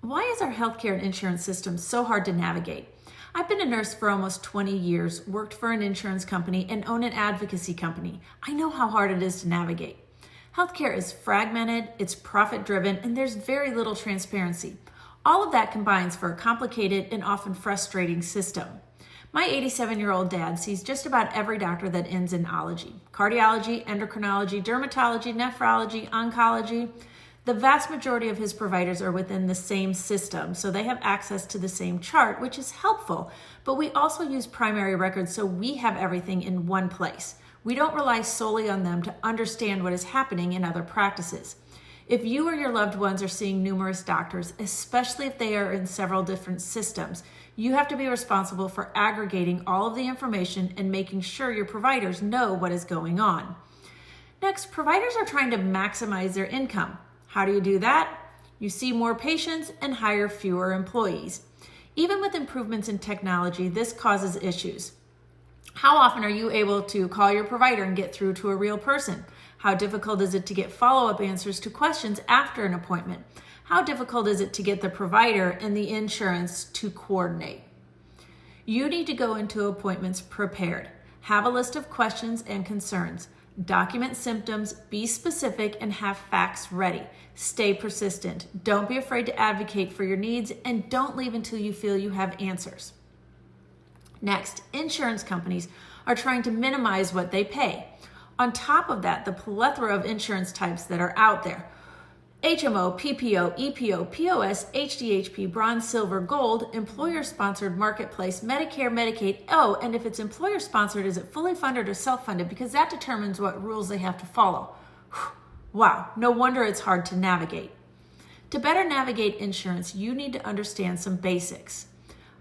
Why is our healthcare and insurance system so hard to navigate? I've been a nurse for almost 20 years, worked for an insurance company, and own an advocacy company. I know how hard it is to navigate. Healthcare is fragmented, it's profit-driven, and there's very little transparency. All of that combines for a complicated and often frustrating system. My 87-year-old dad sees just about every doctor that ends in ology: cardiology, endocrinology, dermatology, nephrology, oncology. The vast majority of his providers are within the same system, so they have access to the same chart, which is helpful. But we also use primary records, so we have everything in one place. We don't rely solely on them to understand what is happening in other practices. If you or your loved ones are seeing numerous doctors, especially if they are in several different systems, you have to be responsible for aggregating all of the information and making sure your providers know what is going on. Next, providers are trying to maximize their income. How do you do that? You see more patients and hire fewer employees. Even with improvements in technology, this causes issues. How often are you able to call your provider and get through to a real person? How difficult is it to get follow-up answers to questions after an appointment? How difficult is it to get the provider and the insurance to coordinate? You need to go into appointments prepared. Have a list of questions and concerns. Document symptoms, be specific, and have facts ready. Stay persistent. Don't be afraid to advocate for your needs, and don't leave until you feel you have answers. Next, insurance companies are trying to minimize what they pay. On top of that, the plethora of insurance types that are out there: HMO, PPO, EPO, POS, HDHP, bronze, silver, gold, employer-sponsored, marketplace, Medicare, Medicaid. Oh, and if it's employer-sponsored, is it fully funded or self-funded? Because that determines what rules they have to follow. Wow, no wonder it's hard to navigate. To better navigate insurance, you need to understand some basics.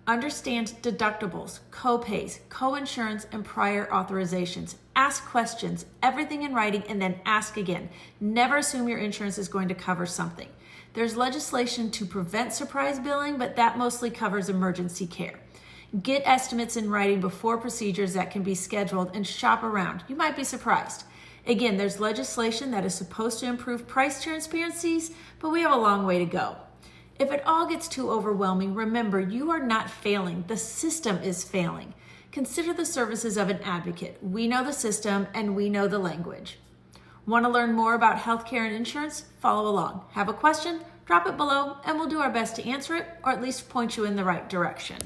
Understand deductibles, co-pays, co-insurance, and prior authorizations. Ask questions, everything in writing, and then ask again. Never assume your insurance is going to cover something. There's legislation to prevent surprise billing, but that mostly covers emergency care. Get estimates in writing before procedures that can be scheduled, and shop around. You might be surprised. Again, there's legislation that is supposed to improve price transparencies, but we have a long way to go. If it all gets too overwhelming, remember, you are not failing. The system is failing. Consider the services of an advocate. We know the system and we know the language. Want to learn more about healthcare and insurance? Follow along. Have a question? Drop it below and we'll do our best to answer it, or at least point you in the right direction.